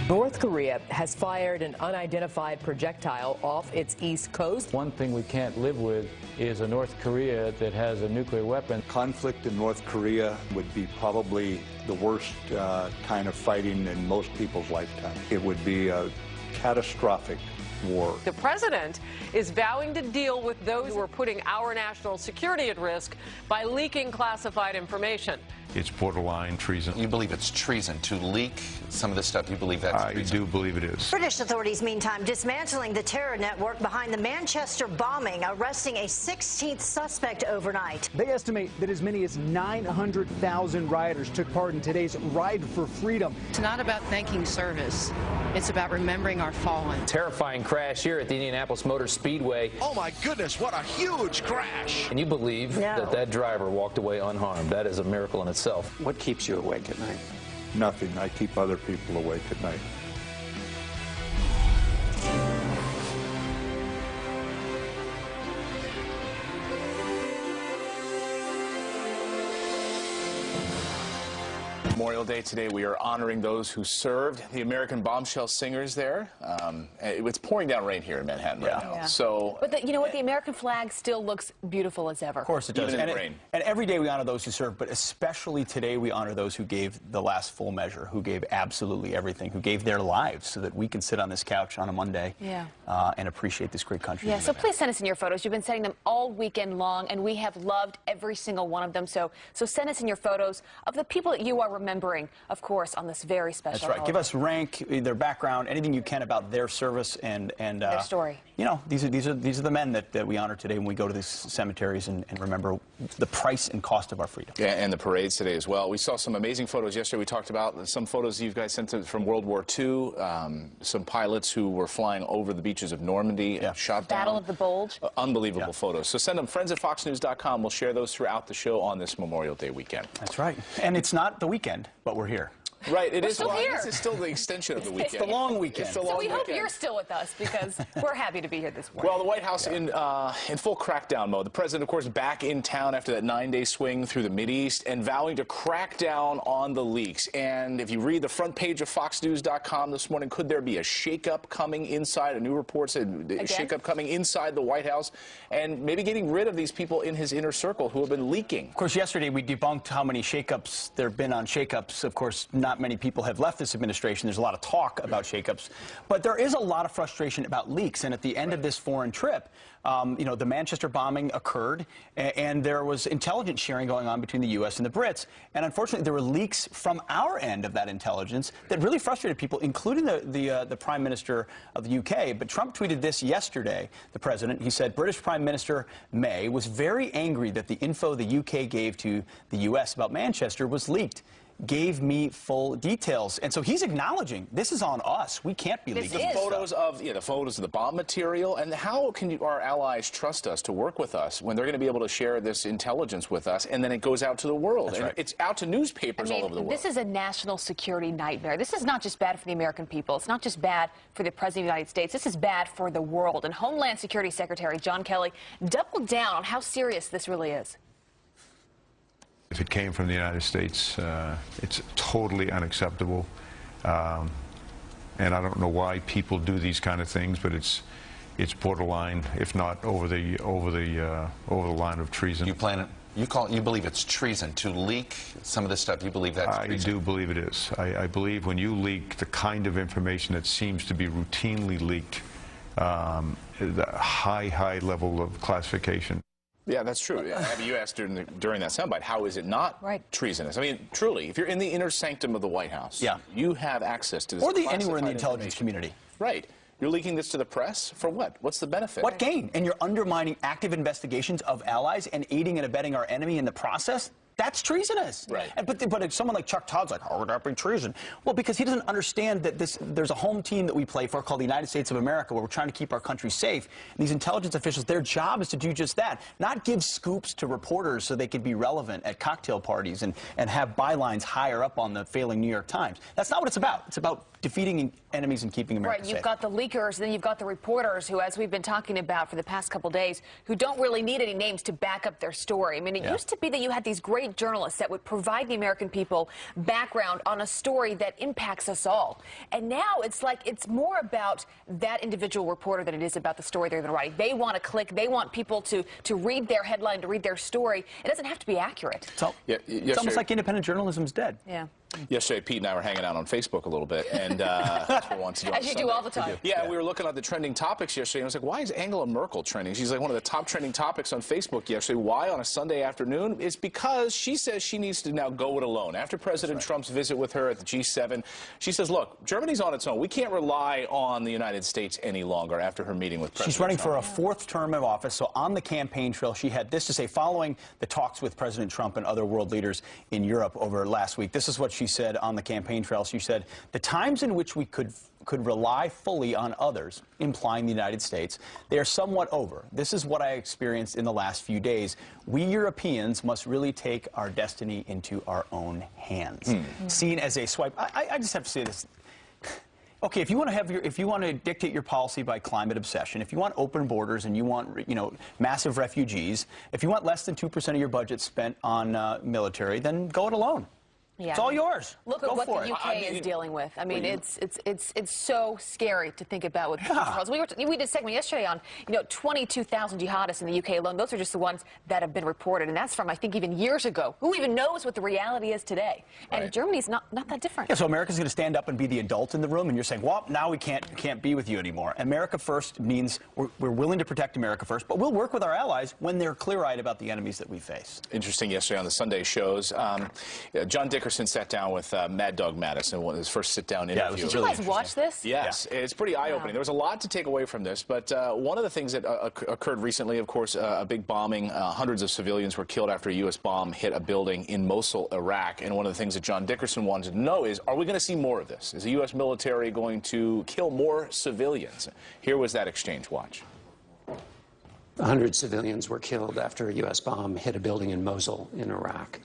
North Korea has fired an unidentified projectile off its east coast. One thing we can't live with is a North Korea that has a nuclear weapon. Conflict in North Korea would be probably the worst kind of fighting in most people's lifetime. It would be a catastrophic war. The president is vowing to deal with those who are putting our national security at risk by leaking classified information. It's borderline treason. You believe it's treason to leak some of this stuff? You believe that's treason? I do believe it is. British authorities, meantime, dismantling the terror network behind the Manchester bombing, arresting a 16th suspect overnight. They estimate that as many as 900,000 rioters took part in today's Ride for Freedom. It's not about thanking service. It's about remembering our fallen. Terrifying crash here at the Indianapolis Motor Speedway. Oh my goodness, what a huge crash. And you believe that driver walked away unharmed. That is a miracle in itself. What keeps you awake at night? Nothing. I keep other people awake at night. Memorial Day today, we are honoring those who served, the American Bombshell Singers there. It's pouring down rain here in Manhattan right now. Yeah. So, but you know what? The American flag still looks beautiful as ever. Of course it does. Even in the rain. And every day we honor those who serve, but especially today we honor those who gave the last full measure, who gave absolutely everything, who gave their lives so that we can sit on this couch on a Monday and appreciate this great country. Yeah, so please send us in your photos. You've been sending them all weekend long, and we have loved every single one of them. So send us in your photos of the people that you are remembering, of course, on this very special That's right. holiday. Give us rank, their background, anything you can about their service and their story. You know, these are the men that we honor today when we go to these cemeteries and remember the price and cost of our freedom. Yeah, and the parades today as well. We saw some amazing photos yesterday. We talked about some photos you guys sent from World War II, some pilots who were flying over the beaches of Normandy and shot down. Battle of the Bulge. Unbelievable photos. So send them, friends@foxnews.com. We'll share those throughout the show on this Memorial Day weekend. That's right. And it's not the weekend, but we're here. Right, it We're is. still Well, here. This is still the extension of the weekend. It's the long weekend. It's the So long we hope weekend. you're still with us because we're happy to be here this morning. Well, the White House in full crackdown mode. The president, of course, back in town after that 9-day swing through the Mideast and vowing to crack down on the leaks. And if you read the front page of FoxNews.com this morning, could there be a shakeup coming inside? A new report said a shakeup coming inside the White House and maybe getting rid of these people in his inner circle who have been leaking. Of course, yesterday we debunked how many shakeups there have been on shakeups. Of course, not many people have left this administration. There's a lot of talk about shakeups, but there is a lot of frustration about leaks. And at the end of this foreign trip, you know, the Manchester bombing occurred, and there was intelligence sharing going on between the U.S. and the Brits. And unfortunately, there were leaks from our end of that intelligence that really frustrated people, including the Prime Minister of the U.K. But Trump tweeted this yesterday, the president. He said, British Prime Minister May was very angry that the info the U.K. gave to the U.S. about Manchester was leaked. Gave me full details, and so he's acknowledging this is on us. We can't be leaking the photos of the bomb material. And how can our allies trust us to work with us when they're going to be able to share this intelligence with us, and then it goes out to the world? That's and right. It's out to newspapers all over the world. This is a national security nightmare. This is not just bad for the American people. It's not just bad for the President of the United States. This is bad for the world. And Homeland Security Secretary John Kelly doubled down on how serious this really is. If it came from the United States, it's totally unacceptable. And I don't know why people do these kind of things, but it's borderline, if not over the line of treason. You believe it's treason to leak some of this stuff? You believe that's treason? I do believe it is. I believe when you leak the kind of information that seems to be routinely leaked, the high level of classification. Yeah, that's true. You asked during that soundbite, how is it not treasonous? I mean, truly, if you're in the inner sanctum of the White House, you have access to this. Or anywhere in the intelligence community. Right. You're leaking this to the press for what? What's the benefit? What gain? And you're undermining active investigations of allies and aiding and abetting our enemy in the process? That's treasonous. Right. But if someone like Chuck Todd's like, how would that be treason? Well, because he doesn't understand that there's a home team that we play for called the United States of America, where we're trying to keep our country safe. And these intelligence officials, their job is to do just that, not give scoops to reporters so they could be relevant at cocktail parties and have bylines higher up on the failing New York Times. That's not what it's about. It's about defeating enemies and keeping America safe. Right, you've got the leakers, then you've got the reporters who, as we've been talking about for the past couple days, who don't really need any names to back up their story. I mean, it used to be that you had these great great journalists that would provide the American people background on a story that impacts us all. And now it's like it's more about that individual reporter than it is about the story they're writing. They want to click. They want people to read their headline, to read their story. It doesn't have to be accurate. It's almost like independent journalism's dead. Yeah. Yesterday, Pete and I were hanging out on Facebook a little bit, and for once, as you do all the time. Yeah, we were looking at the trending topics yesterday, and I was like, why is Angela Merkel trending? She's like one of the top trending topics on Facebook yesterday. Why on a Sunday afternoon? It's because she says she needs to now go it alone. After President Trump's visit with her at the G7, she says, look, Germany's on its own. We can't rely on the United States any longer after her meeting with President She's running Trump. for a fourth term of office, so on the campaign trail, she had this to say following the talks with President Trump and other world leaders in Europe over last week. This is what she said on the campaign trail. She said, the times in which we could rely fully on others, implying the United States, they are somewhat over. This is what I experienced in the last few days. We Europeans must really take our destiny into our own hands. Seen as a swipe. I just have to say this. Okay, if you want to dictate your policy by climate obsession, if you want open borders and you want, massive refugees, if you want less than 2% of your budget spent on military, then go it alone. Yeah. It's all yours. Look at what the UK is dealing with. I mean, it's so scary to think about with Charles. We did a segment yesterday on 22,000 jihadists in the UK alone. Those are just the ones that have been reported, and that's from I think even years ago. Who even knows what the reality is today? And Germany's not that different. Yeah, so America's going to stand up and be the adult in the room, and you're saying, well, now we can't be with you anymore. America first means we're willing to protect America first, but we'll work with our allies when they're clear-eyed about the enemies that we face. Interesting yesterday on the Sunday shows. John Dickerson sat down with Mad Dog Mattis in his first sit-down interview. Did you guys watch this? Yes, it's pretty eye-opening. There was a lot to take away from this, but one of the things that occurred recently, of course, a big bombing. Hundreds of civilians were killed after a U.S. bomb hit a building in Mosul, Iraq. And one of the things that John Dickerson wanted to know is, are we going to see more of this? Is the U.S. military going to kill more civilians? Here was that exchange. Watch. 100 civilians were killed after a U.S. bomb hit a building in Mosul in Iraq.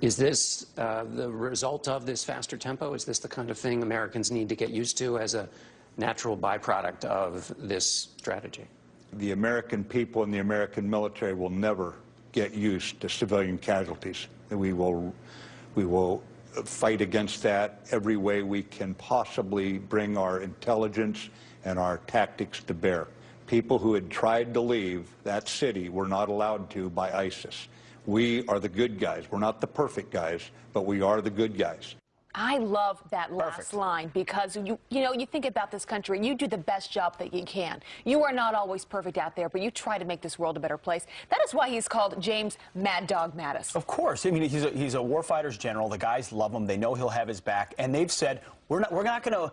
Is this the result of this faster tempo? Is this the kind of thing Americans need to get used to as a natural byproduct of this strategy? The American people and the American military will never get used to civilian casualties. We will fight against that every way we can possibly bring our intelligence and our tactics to bear. People who had tried to leave that city were not allowed to by ISIS. We are the good guys. We're not the perfect guys, but we are the good guys. I love that last line because you think about this country, you do the best job that you can. You are not always perfect out there, but you try to make this world a better place. That is why he's called James Mad Dog Mattis. Of course. I mean, he's a warfighter's general. The guys love him. They know he'll have his back, and they've said we're not going to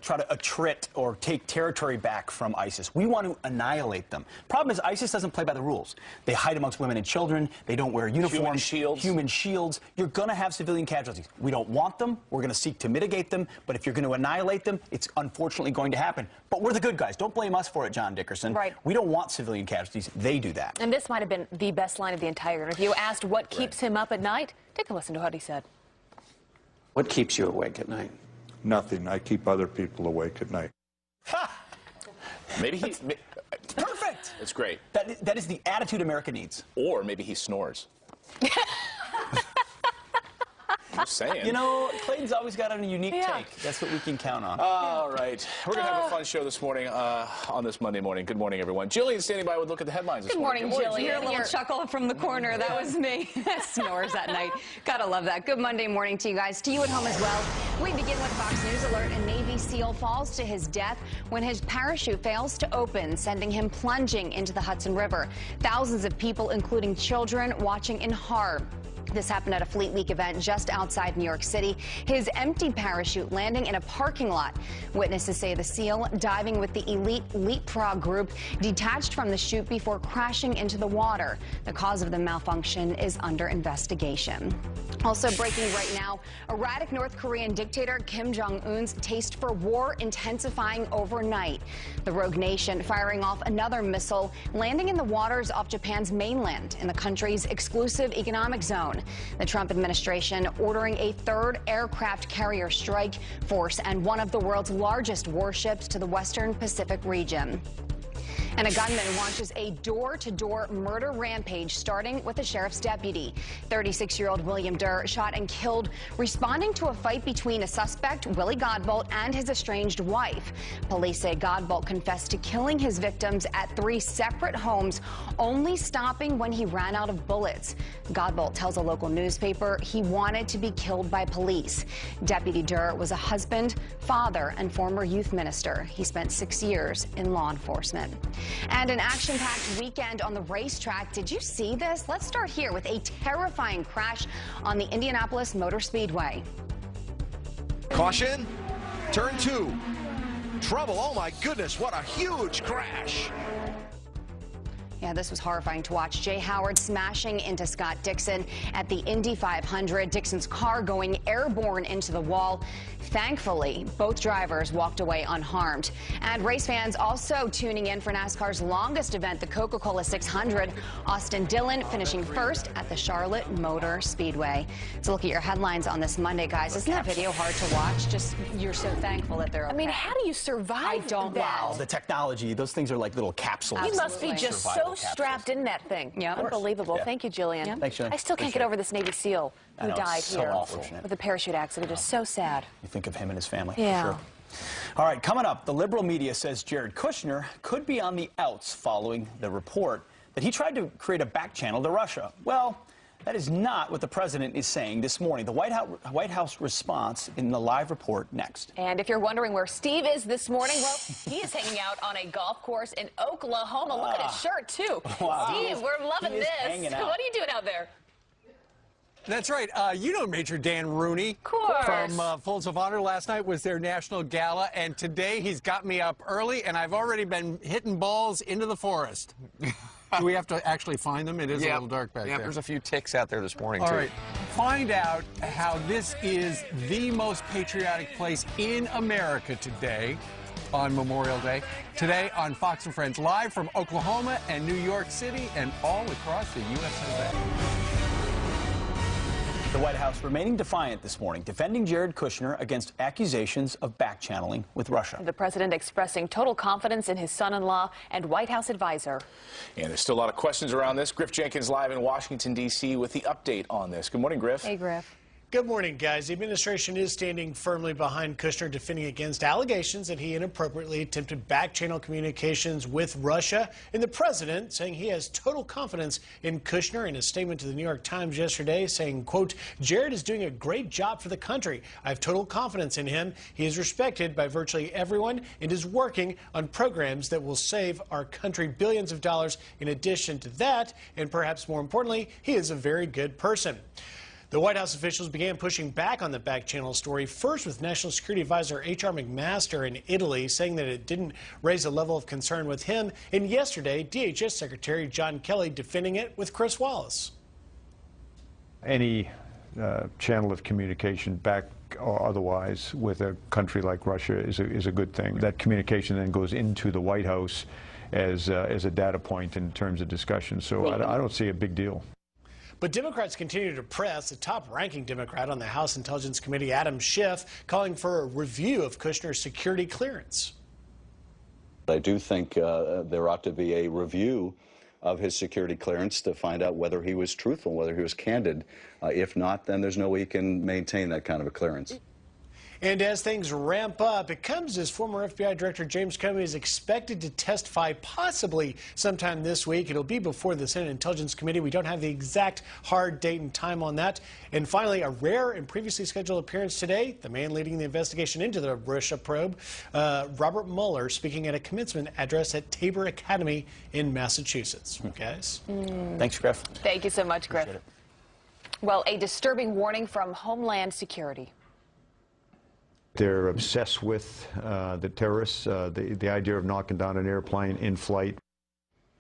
try to attrit or take territory back from ISIS. We want to annihilate them. Problem is, ISIS doesn't play by the rules. They hide amongst women and children. They don't wear uniforms. Human shields. You're going to have civilian casualties. We don't want them. We're going to seek to mitigate them. But if you're going to annihilate them, it's unfortunately going to happen. But we're the good guys. Don't blame us for it, John Dickerson. Right. We don't want civilian casualties. They do that. And this might have been the best line of the entire interview. Asked what keeps him up at night. Take a listen to what he said. What keeps you awake at night? Nothing. I keep other people awake at night. Maybe he... Perfect! It's great. That is the attitude America needs. Or maybe he snores. Just saying. You know, Clayton's always got a unique take. That's what we can count on. All right. We're going to have a fun show this morning on this Monday morning. Good morning, everyone. Jillian's standing by with a look at the headlines this morning. Good morning, Jillian. Your little chuckle from the corner. That was me. Snores at night. Gotta love that. Good Monday morning to you guys. To you at home as well. We begin with Fox News alert. A Navy SEAL falls to his death when his parachute fails to open, sending him plunging into the Hudson River. Thousands of people, including children, watching in horror. This happened at a Fleet Week event just outside New York City. His empty parachute landing in a parking lot. Witnesses say the SEAL, diving with the elite Leapfrog group, detached from the chute before crashing into the water. The cause of the malfunction is under investigation. Also breaking right now, erratic North Korean dictator Kim Jong-un's taste for war intensifying overnight. The rogue nation firing off another missile, landing in the waters off Japan's mainland in the country's exclusive economic zone. The Trump administration ordering a third aircraft carrier strike force and one of the world's largest warships to the Western Pacific region. And a gunman launches a door-to-door murder rampage, starting with a sheriff's deputy. 36-year-old William Durr shot and killed responding to a fight between a suspect, Willie Godbolt, and his estranged wife. Police say Godbolt confessed to killing his victims at 3 separate homes, only stopping when he ran out of bullets. Godbolt tells a local newspaper he wanted to be killed by police. Deputy Durr was a husband, father, and former youth minister. He spent 6 years in law enforcement. And an action-packed weekend on the racetrack. Did you see this? Let's start here with a terrifying crash on the Indianapolis Motor Speedway. Caution, turn 2. Trouble, oh my goodness, what a huge crash. Yeah, this was horrifying to watch. Jay Howard smashing into Scott Dixon at the Indy 500. Dixon's car going airborne into the wall. Thankfully, both drivers walked away unharmed. And race fans also tuning in for NASCAR's longest event, the Coca-Cola 600. Austin Dillon finishing first at the Charlotte Motor Speedway. So look at your headlines on this Monday, guys. Isn't that video hard to watch? Just, you're so thankful that they're okay. I mean, how do you survive I don't that? know. Wow, the technology, those things are like little capsules. You must be just so strapped in that thing. Yeah, unbelievable. Yeah. Thank you, Jillian. Yeah. Thanks, Jillian. I still can't get over this Navy SEAL I who know, died it's so here unfortunate. with a parachute accident. It's so sad. You think of him and his family. Yeah. For sure. All right, coming up, the liberal media says Jared Kushner could be on the outs following the report that he tried to create a back channel to Russia. Well, that is not what the president is saying this morning. The White House response in the live report next. And if you're wondering where Steve is this morning, well, he is hanging out on a golf course in Oklahoma. Look at his shirt, too. Wow. Steve, we're loving this. What are you doing out there? That's right. You know Major Dan Rooney. Of course. From Folds of Honor. Last night was their national gala, and today he's got me up early, and I've already been hitting balls into the forest. Do we have to actually find them? It is a little dark back there. There's a few ticks out there this morning, All too. right. Find out how this is the most patriotic place in America today on Memorial Day. Today on Fox and Friends, live from Oklahoma and New York City and all across the USA. The White House remaining defiant this morning, defending Jared Kushner against accusations of back-channeling with Russia. The president expressing total confidence in his son-in-law and White House advisor. And there's still a lot of questions around this. Griff Jenkins live in Washington, D.C. with the update on this. Good morning, Griff. Hey, Griff. Good morning, guys. The administration is standing firmly behind Kushner, defending against allegations that he inappropriately attempted back-channel communications with Russia. And the president saying he has total confidence in Kushner in a statement to the New York Times yesterday, saying, quote, Jared is doing a great job for the country. I have total confidence in him. He is respected by virtually everyone and is working on programs that will save our country billions of dollars. In addition to that, and perhaps more importantly, he is a very good person. The White House officials began pushing back on the back channel story, first with National Security Advisor H.R. McMaster in Italy, saying that it didn't raise a level of concern with him. And yesterday, DHS Secretary John Kelly defending it with Chris Wallace. Any channel of communication, back or otherwise, with a country like Russia is a good thing. That communication then goes into the White House as a data point in terms of discussion. So I don't see a big deal. But Democrats continue to press. The top-ranking Democrat on the House Intelligence Committee, Adam Schiff, calling for a review of Kushner's security clearance. I do think there ought to be a review of his security clearance to find out whether he was truthful, whether he was candid. If not, then there's no way he can maintain that kind of a clearance. And as things ramp up, it comes as former FBI Director James Comey is expected to testify possibly sometime this week. It'll be before the Senate Intelligence Committee. We don't have the exact hard date and time on that. And finally, a rare and previously scheduled appearance today, the man leading the investigation into the Russia probe, Robert Mueller, speaking at a commencement address at Tabor Academy in Massachusetts. Guys? Thanks, Griff. Thank you so much, Griff. Well, a disturbing warning from Homeland Security. They're obsessed with the terrorists, the idea of knocking down an airplane in flight.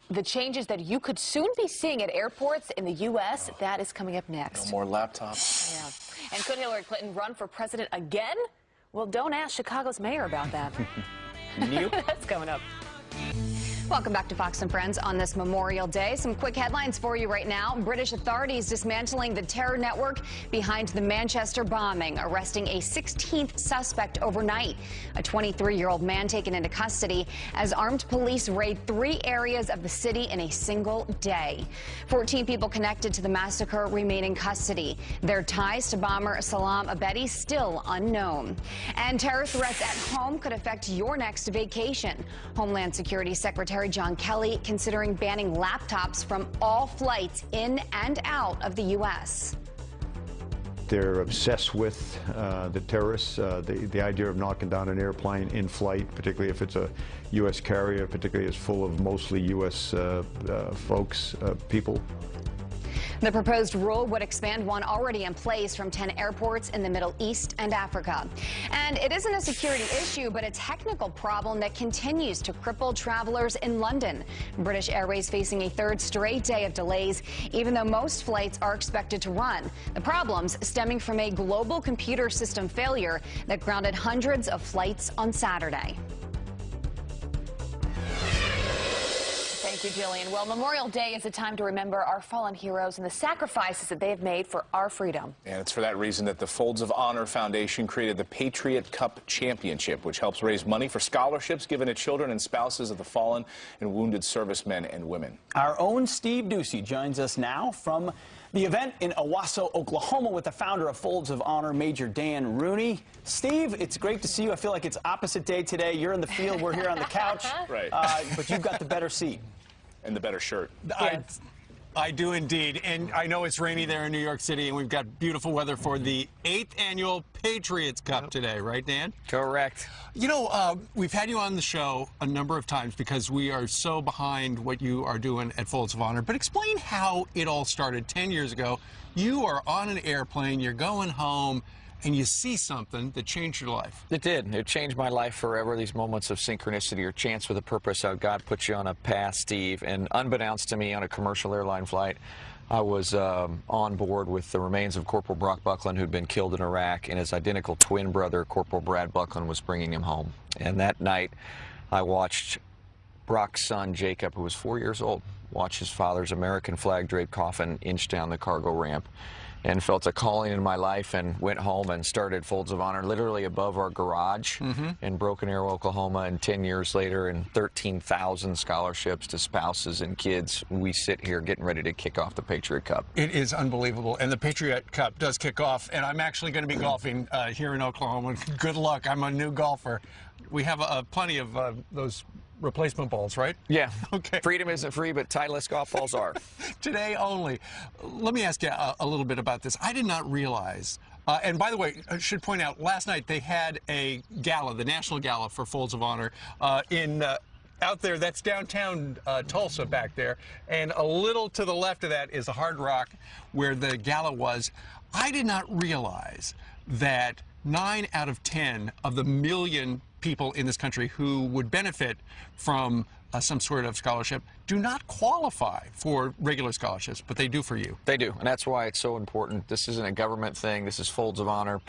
The changes that you could soon be seeing at airports in the U.S., that is coming up next. No more laptops. Yeah. And could Hillary Clinton run for president again? Well, don't ask Chicago's mayor about that. Nope. That's coming up. Welcome back to Fox and Friends on this Memorial Day. Some quick headlines for you right now. British authorities dismantling the terror network behind the Manchester bombing, arresting a 16th suspect overnight. A 23-year-old man taken into custody as armed police raid 3 areas of the city in a single day. 14 people connected to the massacre remain in custody. Their ties to bomber Salam Abedi still unknown. And terror threats at home could affect your next vacation. Homeland Security Secretary John Kelly considering banning laptops from all flights in and out of the U.S. They're obsessed with the terrorists, the idea of knocking down an airplane in flight, particularly if it's a U.S. carrier, particularly it's full of mostly U.S. people. The proposed rule would expand one already in place from 10 airports in the Middle East and Africa. And it isn't a security issue, but a technical problem that continues to cripple travelers in London. British Airways facing a 3rd straight day of delays, even though most flights are expected to run. The problems stemming from a global computer system failure that grounded hundreds of flights on Saturday. Thank you, Jillian. Well, Memorial Day is a time to remember our fallen heroes and the sacrifices that they have made for our freedom. And it's for that reason that the Folds of Honor Foundation created the Patriot Cup Championship, which helps raise money for scholarships given to children and spouses of the fallen and wounded servicemen and women. Our own Steve Doocy joins us now from the event in Owasso, Oklahoma, with the founder of Folds of Honor, Major Dan Rooney. Steve, it's great to see you. I feel like it's opposite day today. You're in the field, we're here on the couch. Right. But you've got the better seat. And the better shirt. I do indeed. And I know it's rainy there in New York City, and we've got beautiful weather for the 8th annual Patriots Cup today, right, Dan? Correct. You know, we've had you on the show a number of times because we are so behind what you are doing at Folds of Honor. But explain how it all started 10 years ago. You are on an airplane, you're going home, and you see something that changed your life. It did. It changed my life forever. These moments of synchronicity or chance with a purpose, how God puts you on a path, Steve. And unbeknownst to me, on a commercial airline flight, I was on board with the remains of Corporal Brock Buckland, who'd been killed in Iraq, and his identical twin brother, Corporal Brad Buckland, was bringing him home. And that night, I watched Brock's son, Jacob, who was 4 years old, watch his father's American flag-draped coffin inch down the cargo ramp, and felt a calling in my life and went home and started Folds of Honor literally above our garage in Broken Arrow, Oklahoma. And 10 years later, and 13,000 scholarships to spouses and kids, we sit here getting ready to kick off the Patriot Cup. It is unbelievable. And the Patriot Cup does kick off. And I'm actually going to be golfing here in Oklahoma. Good luck. I'm a new golfer. We have plenty of those replacement balls, right? Yeah. Okay. Freedom isn't free, but Titleist golf balls are. Today only. Let me ask you a little bit about this. I did not realize, and by the way, I should point out, last night they had a gala, the National Gala for Folds of Honor, out there. That's downtown Tulsa back there. And a little to the left of that is the Hard Rock where the gala was. I did not realize that 9 out of 10 of the million people in this country who would benefit from some sort of scholarship do not qualify for regular scholarships, but they do for you. They do, and that's why it's so important. This isn't a government thing. This is Folds of Honor,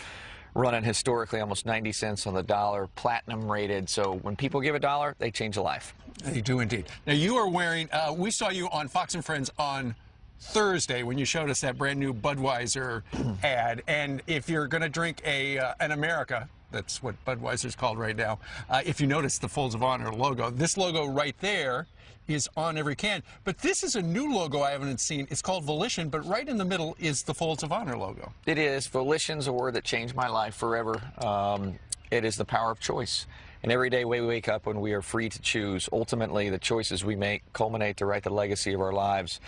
running historically almost 90 cents on the dollar, platinum rated. So when people give $1, they change a life. They do indeed. Now you are wearing, we saw you on Fox and Friends on Thursday when you showed us that brand new Budweiser ad. And if you're going to drink an America, that's what Budweiser's called right now, if you notice the Folds of Honor logo, this logo right there is on every can. But this is a new logo I haven't seen. It's called Volition, but right in the middle is the Folds of Honor logo. It is. Volition's a word that changed my life forever. It is the power of choice. And every day we wake up when we are free to choose. Ultimately, the choices we make culminate to write the legacy of our lives.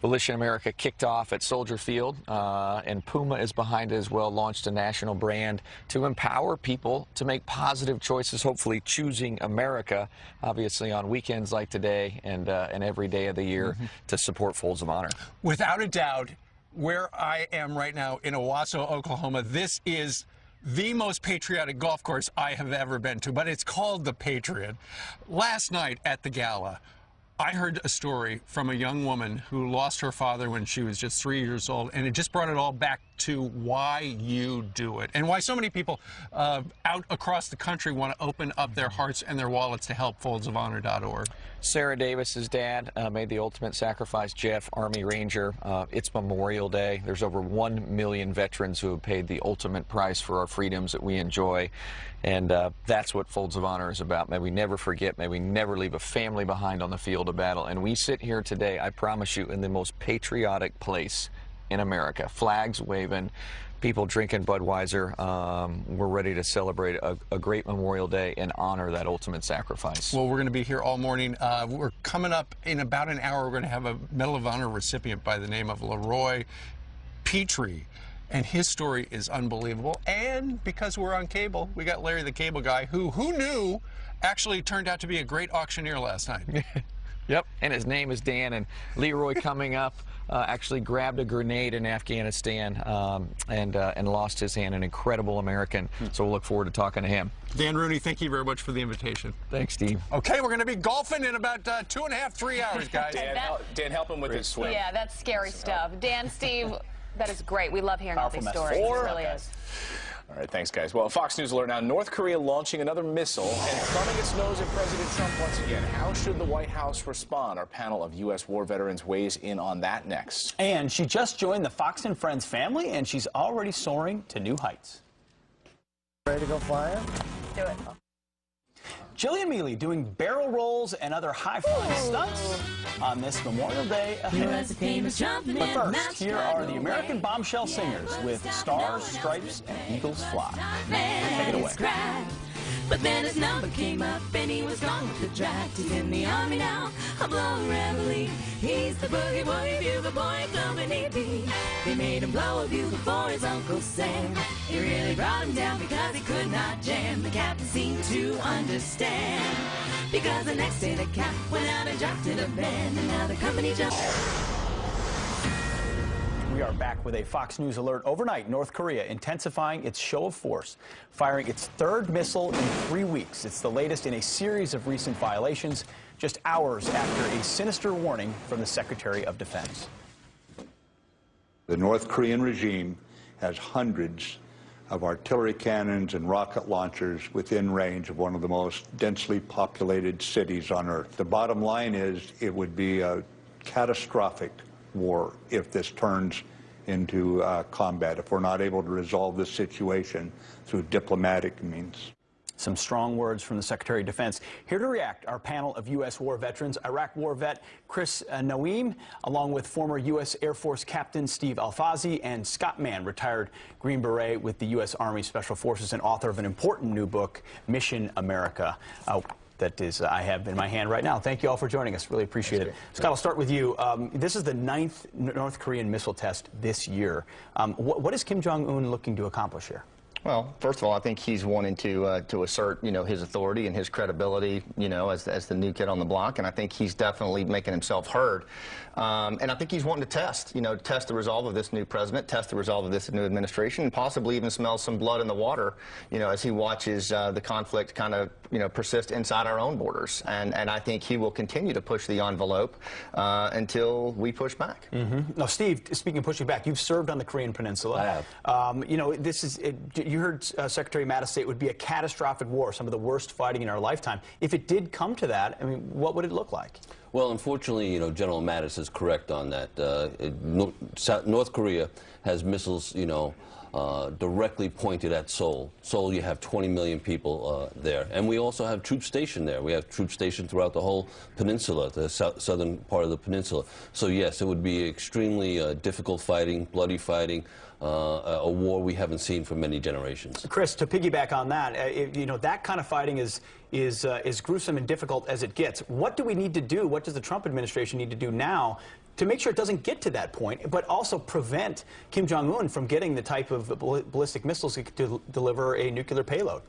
Volition America kicked off at Soldier Field, and Puma is behind it as well, launched a national brand to empower people to make positive choices, hopefully choosing America, obviously on weekends like today and every day of the year to support Folds of Honor. Without a doubt, where I am right now in Owasso, Oklahoma, this is the most patriotic golf course I have ever been to, but it's called the Patriot. Last night at the gala, I heard a story from a young woman who lost her father when she was just 3 years old, and it just brought it all back to why you do it and why so many people out across the country want to open up their hearts and their wallets to help foldsofhonor.org. Sarah Davis's dad made the ultimate sacrifice. Jeff, Army Ranger. It's Memorial Day. There's over 1 million veterans who have paid the ultimate price for our freedoms that we enjoy. And that's what Folds of Honor is about. May we never forget. May we never leave a family behind on the field of battle. And we sit here today, I promise you, in the most patriotic place in America. Flags waving, people drinking Budweiser. We're ready to celebrate a great Memorial Day and honor that ultimate sacrifice. Well, we're going to be here all morning. We're coming up in about an hour. We're going to have a Medal of Honor recipient by the name of Leroy Petrie. And his story is unbelievable. And because we're on cable, we got Larry the Cable Guy, who knew actually turned out to be a great auctioneer last night. Yep, and his name is Dan. And Leroy coming up actually grabbed a grenade in Afghanistan and lost his hand, an incredible American. So we'll look forward to talking to him. Dan Rooney, thank you very much for the invitation. Thanks, Steve. Okay, we're going to be golfing in about 2.5, 3 hours, guys. Dan, help him with his swing. Yeah, that's scary stuff. Dan, Steve, that is great. We love hearing all these stories. It really is. All right, thanks, guys. Well, Fox News alert now. North Korea launching another missile and thumbing its nose at President Trump once again. How should the White House respond? Our panel of U.S. war veterans weighs in on that next. And she just joined the Fox and Friends family, and she's already soaring to new heights. Ready to go flying? Do it. Jillian Mealy doing barrel rolls and other high-flying stunts on this Memorial Day ahead. But first, here are the American Bombshell Singers with Stars, Stripes, and Eagles Fly. Take it away. But then his number came up and he was gone with the draft. He's in the army now, a blowing reveille. He's the boogie woogie bugle boy company B. They made him blow a bugle for his Uncle Sam. It really brought him down because he could not jam. The captain seemed to understand, because the next day the cap went out and dropped in a band, and now the company jumped. We are back with a Fox News alert. Overnight, North Korea intensifying its show of force, firing its third missile in 3 weeks. It's the latest in a series of recent violations, just hours after a sinister warning from the Secretary of Defense. The North Korean regime has hundreds of artillery cannons and rocket launchers within range of one of the most densely populated cities on Earth. The bottom line is it would be a catastrophic war if this turns into combat, if we're not able to resolve this situation through diplomatic means. Some strong words from the Secretary of Defense. Here to react, our panel of U.S. war veterans, Iraq war vet Chris Naim, along with former U.S. Air Force Captain Steve Alfazi, and Scott Mann, retired Green Beret with the U.S. Army Special Forces and author of an important new book, Mission America. That is, I have in my hand right now. Thank you all for joining us. Really appreciate it. Scott, I'll start with you. This is the 9th North Korean missile test this year. What is Kim Jong-un looking to accomplish here? Well, first of all, I think he's wanting to assert, his authority and his credibility, as the new kid on the block, and I think he's definitely making himself heard. And I think he's wanting to test the resolve of this new president, test the resolve of this new administration, and possibly even smell some blood in the water, as he watches the conflict kind of, persist inside our own borders. And I think he will continue to push the envelope until we push back. Now, Steve, speaking of pushing back, you've served on the Korean Peninsula. I have. This is, you heard Secretary Mattis say it would be a catastrophic war, some of the worst fighting in our lifetime. If it did come to that, I mean, what would it look like? Well, unfortunately, General Mattis is correct on that. North Korea has missiles, directly pointed at Seoul. Seoul, you have 20 million people there. And we also have troops stationed there. We have troops stationed throughout the whole peninsula, the southern part of the peninsula. So, yes, it would be extremely difficult fighting, bloody fighting, a war we haven't seen for many generations. Chris, to piggyback on that, that kind of fighting is gruesome and difficult as it gets. What do we need to do? What does the Trump administration need to do now to make sure it doesn't get to that point, but also prevent Kim Jong-un from getting the type of ballistic missiles that could deliver a nuclear payload?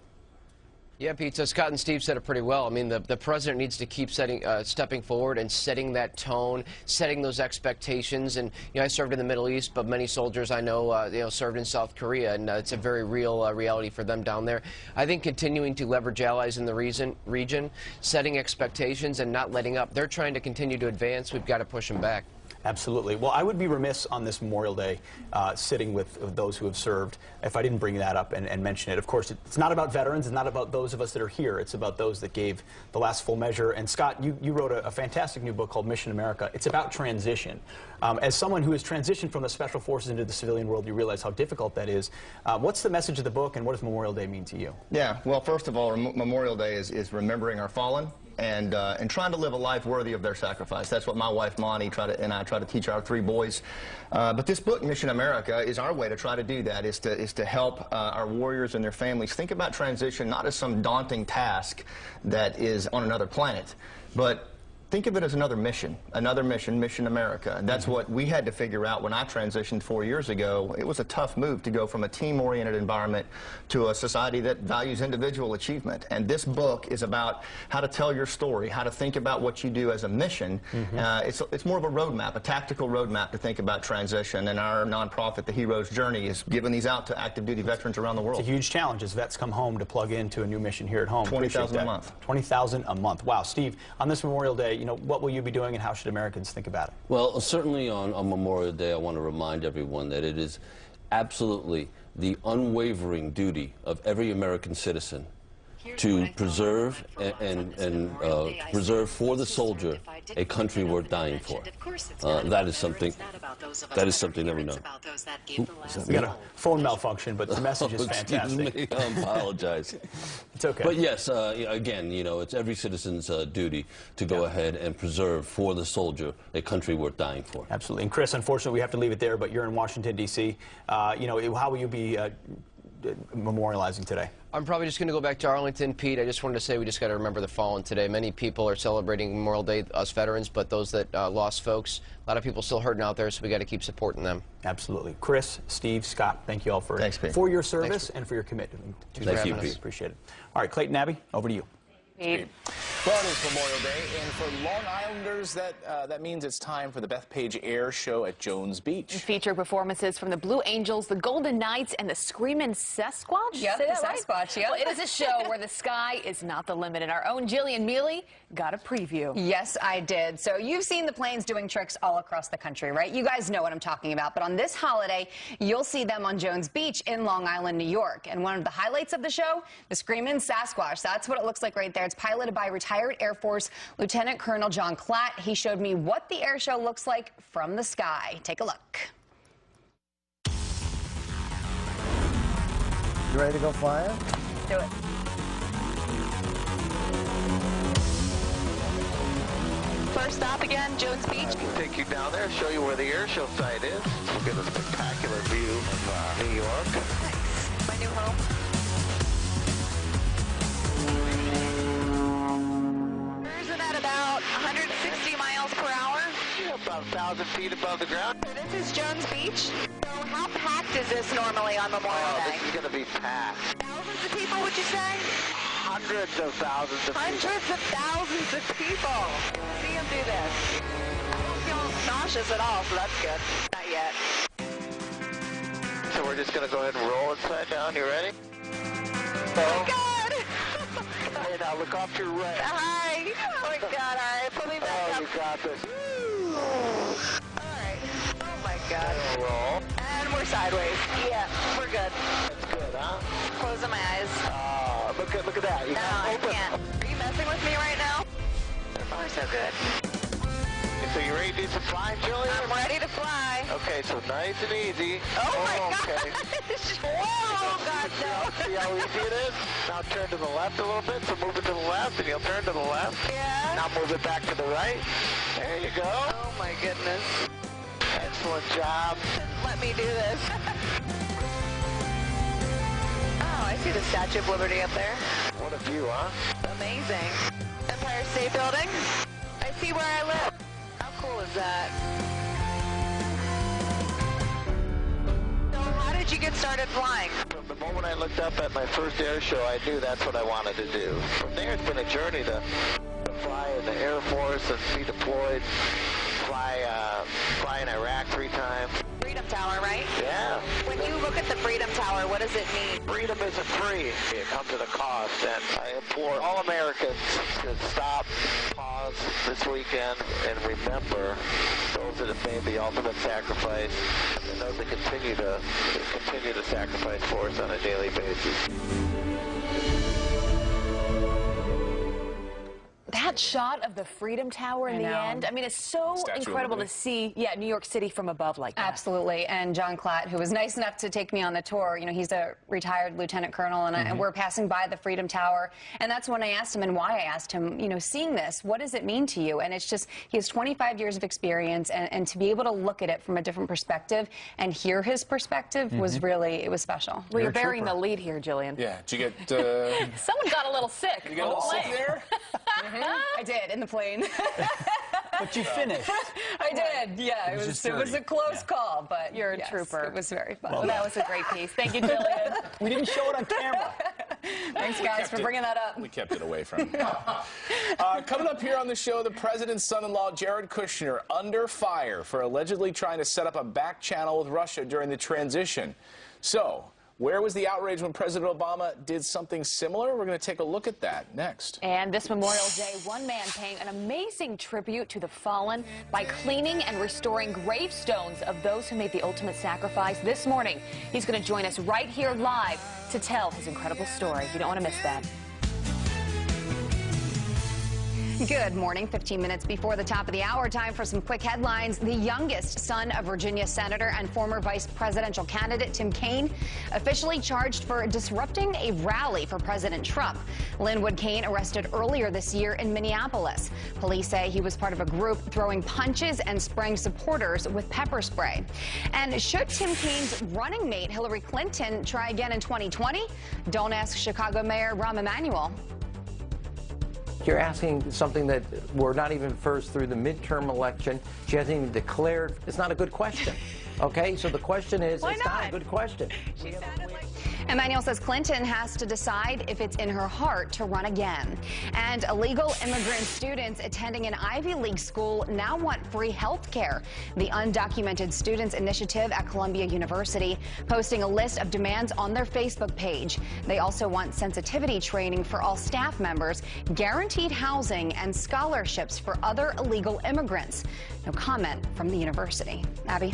Yeah, Pete, so Scott and Steve said it pretty well. I mean, the president needs to keep stepping forward and setting that tone, setting those expectations. And, I served in the Middle East, but many soldiers I know, served in South Korea, and it's a very real reality for them down there. I think continuing to leverage allies in the region, setting expectations and not letting up. They're trying to continue to advance. We've got to push them back. Absolutely. Well, I would be remiss on this Memorial Day sitting with those who have served if I didn't bring that up and mention it. Of course, it's not about veterans. It's not about those of us that are here. It's about those that gave the last full measure. And Scott, you wrote a fantastic new book called Mission America. It's about transition. As someone who has transitioned from the Special Forces into the civilian world, you realize how difficult that is. What's the message of the book, and what does Memorial Day mean to you? Yeah, well, first of all, Memorial Day is remembering our fallen and trying to live a life worthy of their sacrifice. That's what my wife, Monty, and I try to teach our 3 boys. But this book, Mission America, is our way to try to do that, is to help our warriors and their families think about transition not as some daunting task that is on another planet, but think of it as another mission, Mission America. And that's what we had to figure out when I transitioned 4 years ago. It was a tough move to go from a team-oriented environment to a society that values individual achievement. And this book is about how to tell your story, how to think about what you do as a mission. It's more of a roadmap, a tactical roadmap to think about transition. And our nonprofit, The Hero's Journey, is giving these out to active duty veterans around the world. It's a huge challenge as vets come home to plug into a new mission here at home. $20,000 a month. $20,000 a month. Wow. Steve, on this Memorial Day, what will you be doing and how should Americans think about it? Well, certainly on Memorial Day, I want to remind everyone that it is absolutely the unwavering duty of every American citizen to preserve and preserve for the soldier a country worth dying for. That is something that we know. We got a phone malfunction, but the message is fantastic. Excuse me, I apologize. It's okay. But yes, again, it's every citizen's duty to go ahead and preserve for the soldier a country worth dying for. Absolutely. And Chris, unfortunately, we have to leave it there, but you're in Washington, D.C. How will you be memorializing today? I'm probably just going to go back to Arlington. Pete, I just wanted to say we just got to remember the fallen today. Many people are celebrating Memorial Day, us veterans, but those that lost folks, a lot of people still hurting out there, so we got to keep supporting them. Absolutely. Chris, Steve, Scott, thank you all for your service and for your commitment to having us. Appreciate it. All right, Clayton, Abby, over to you. Well, it is Memorial Day, and for Long Islanders, that means it's time for the Bethpage Air Show at Jones Beach. Feature performances from the Blue Angels, the Golden Knights, and the Screamin' Sasquatch. Yep, Say the that right? Sasquatch, yep. Well, it is a show where the sky is not the limit, and our own Jillian Mealy got a preview. Yes, I did. So you've seen the planes doing tricks all across the country, right? You guys know what I'm talking about. But on this holiday, you'll see them on Jones Beach in Long Island, New York. And one of the highlights of the show, the Screamin' Sasquatch. That's what it looks like right there. It's piloted by retired Air Force Lieutenant Colonel John Klatt. He showed me what the air show looks like from the sky. Take a look. You ready to go flying? Do it. First stop again, Jones Beach. We'll take you down there, show you where the air show site is. We'll get a spectacular view of New York. Nice. My new home. Cruising at about 160 miles per hour. Yeah, about 1,000 feet above the ground. So this is Jones Beach. So how packed is this normally on Memorial Day? This is going to be packed. Thousands of people, would you say? Hundreds of thousands of people. Hundreds of thousands of people. See them do this. I don't feel nauseous at all, so that's good. Not yet. So we're just going to go ahead and roll upside down. You ready? Oh my God! Hey, now look off to your right. Hi! Oh my God, all right, pull me back up. You got this. All right. Oh my God. Roll. And we're sideways. Yeah, we're good. That's good, huh? Closing my eyes. Look at that. You no, I can't. Are you messing with me right now? So far, so good. So you ready to do some flying, Julia? I'm ready to fly. Okay, so nice and easy. Oh my okay. gosh. Whoa, God, no. See how easy it is? Now turn to the left a little bit. So move it to the left, and you'll turn to the left. Yeah. Now move it back to the right. There you go. Oh my goodness. Excellent job. Let me do this. Oh, I see the Statue of Liberty up there. What a view, huh? Amazing. Empire State Building. I see where I live. How cool is that? So how did you get started flying? From the moment I looked up at my first air show, I knew that's what I wanted to do. From there, it's been a journey to fly in the Air Force and be deployed, fly in Iraq 3 times. 3 Freedom Tower, right? Yeah. When you look at the Freedom Tower, what does it mean? Freedom isn't free. It comes at a cost, and I implore all Americans to stop, pause this weekend, and remember those that have made the ultimate sacrifice, and those that continue to sacrifice for us on a daily basis. That shot of the Freedom Tower in the end, I mean, it's so incredible to see, New York City from above like that. Absolutely. And John Klatt, who was nice enough to take me on the tour, you know, he's a retired lieutenant colonel, and we're passing by the Freedom Tower. And that's when I asked him, and why I asked him, you know, seeing this, what does it mean to you? And it's just, he has 25 years of experience, and to be able to look at it from a different perspective and hear his perspective was really, it was special. Well, you're burying the lead here, Jillian. Yeah, did you get... Someone got a little sick. You got a little sick there? I did, in the plane. But you finished. I did, yeah. It was a close call, but you're a trooper. It was very fun. Well, that was a great piece. Thank you, Jillian. We didn't show it on camera. Thanks, guys, for bringing that up. We kept it away from you. Coming up here on the show, the president's son-in-law, Jared Kushner, under fire for allegedly trying to set up a back channel with Russia during the transition. So, where was the outrage when President Obama did something similar? We're going to take a look at that next. And this Memorial Day, one man paying an amazing tribute to the fallen by cleaning and restoring gravestones of those who made the ultimate sacrifice. This morning, he's going to join us right here live to tell his incredible story. You don't want to miss that. Good morning. 15 minutes before the top of the hour, time for some quick headlines. The youngest son of Virginia Senator and former vice presidential candidate Tim Kaine officially charged for disrupting a rally for President Trump. Linwood Kaine arrested earlier this year in Minneapolis. Police say he was part of a group throwing punches and spraying supporters with pepper spray. And should Tim Kaine's running mate Hillary Clinton try again in 2020? Don't ask Chicago Mayor Rahm Emanuel. You're asking something that we're not even first through the midterm election. She hasn't even declared. It's not a good question. Okay, so the question is, it's not a good question. Emanuel says Clinton has to decide if it's in her heart to run again. And illegal immigrant students attending an Ivy League school now want free health care. The Undocumented Students Initiative at Columbia University posting a list of demands on their Facebook page. They also want sensitivity training for all staff members, guaranteed housing, and scholarships for other illegal immigrants. No comment from the university. Abby?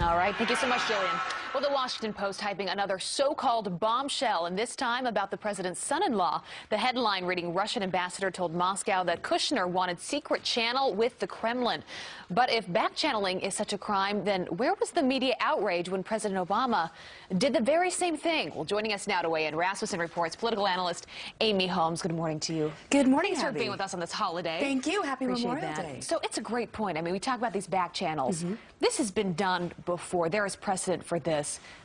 All right. Thank you so much, Jillian. Well, the Washington Post hyping another so-called bombshell, and this time about the president's son-in-law. The headline reading, Russian ambassador told Moscow that Kushner wanted secret channel with the Kremlin. But if back-channeling is such a crime, then where was the media outrage when President Obama did the very same thing? Well, joining us now to weigh in, Rasmussen Reports political analyst Amy Holmes. Good morning to you. Good morning, Thanks for being with us on this holiday. Thank you. Happy Appreciate Memorial that. Day. So it's a great point. I mean, we talk about these back channels. This has been done before. There is precedent for this.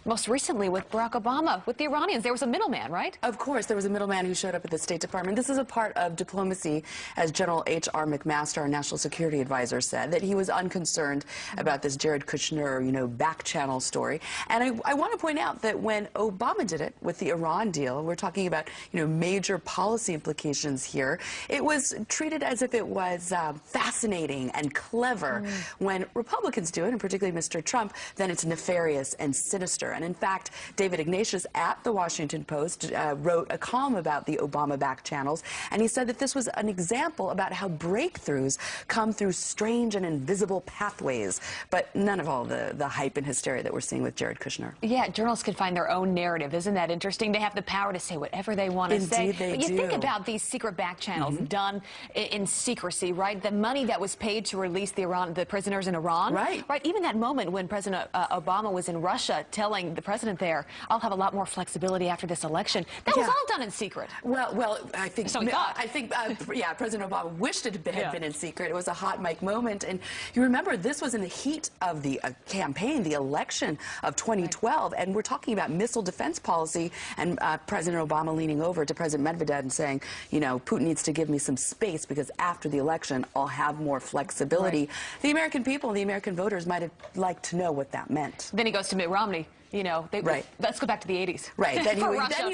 Most recently with Barack Obama, with the Iranians. There was a middleman, right? Of course, there was a middleman who showed up at the State Department. This is a part of diplomacy, as General H.R. McMaster, our national security advisor, said, that he was unconcerned about this Jared Kushner, back channel story. And I want to point out that when Obama did it with the Iran deal, we're talking about, major policy implications here, it was treated as if it was fascinating and clever. When Republicans do it, and particularly Mr. Trump, then it's nefarious and sinister. And in fact, David Ignatius at the Washington Post wrote a column about the Obama back channels, and he said that this was an example about how breakthroughs come through strange and invisible pathways, but none of all the hype and hysteria that we're seeing with Jared Kushner. Yeah, journalists can find their own narrative. Isn't that interesting? They have the power to say whatever they want to say. Indeed, they but you do. think about these secret back channels done in secrecy, right? The money that was paid to release the prisoners in Iran. Right. Even that moment when President Obama was in Russia telling the president there, I'll have a lot more flexibility after this election. That was all done in secret. Well, I think So he thought. President Obama wished it had been in secret. It was a hot mic moment, and you remember this was in the heat of the campaign, the election of 2012, and we're talking about missile defense policy, and President Obama leaning over to President Medvedev and saying, Putin needs to give me some space because after the election, I'll have more flexibility. The American people and the American voters might have liked to know what that meant. Then he goes to Mitt Romney. you know, let's go back to the 80s. Right. Then he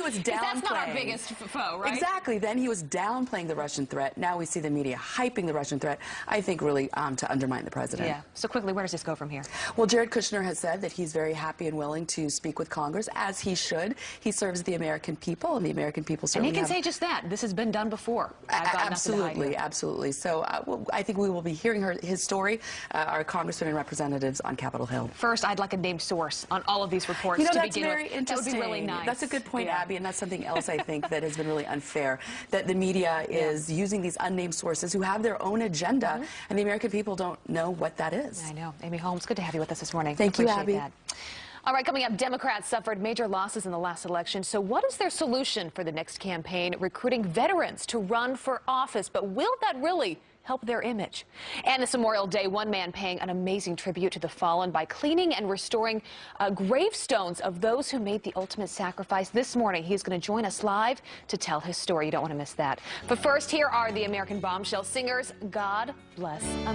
was downplaying. That's not our biggest foe, right? Exactly. Then he was downplaying the Russian threat. Now we see the media hyping the Russian threat, I think really to undermine the president. Yeah. So quickly, where does this go from here? Well, Jared Kushner has said that he's very happy and willing to speak with Congress, as he should. He serves the American people, and the American people certainly And he can say just that. This has been done before. Absolutely, absolutely. So I think we will be hearing his story, our congressmen and representatives on Capitol Hill. First, I'd like a named source on all of these reports to begin with. That's very interesting. That would be really nice. That's a good point, Abby, and that's something else I think that has been really unfair, that the media is using these unnamed sources who have their own agenda, and the American people don't know what that is. I know. Amy Holmes, good to have you with us this morning. Thank you, Abby. That. All right, coming up, Democrats suffered major losses in the last election. So what is their solution for the next campaign? Recruiting veterans to run for office. But will that really help their image? And this Memorial Day, one man paying an amazing tribute to the fallen by cleaning and restoring gravestones of those who made the ultimate sacrifice. This morning, he's going to join us live to tell his story. You don't want to miss that. But first, here are the American Bombshell singers. God bless America.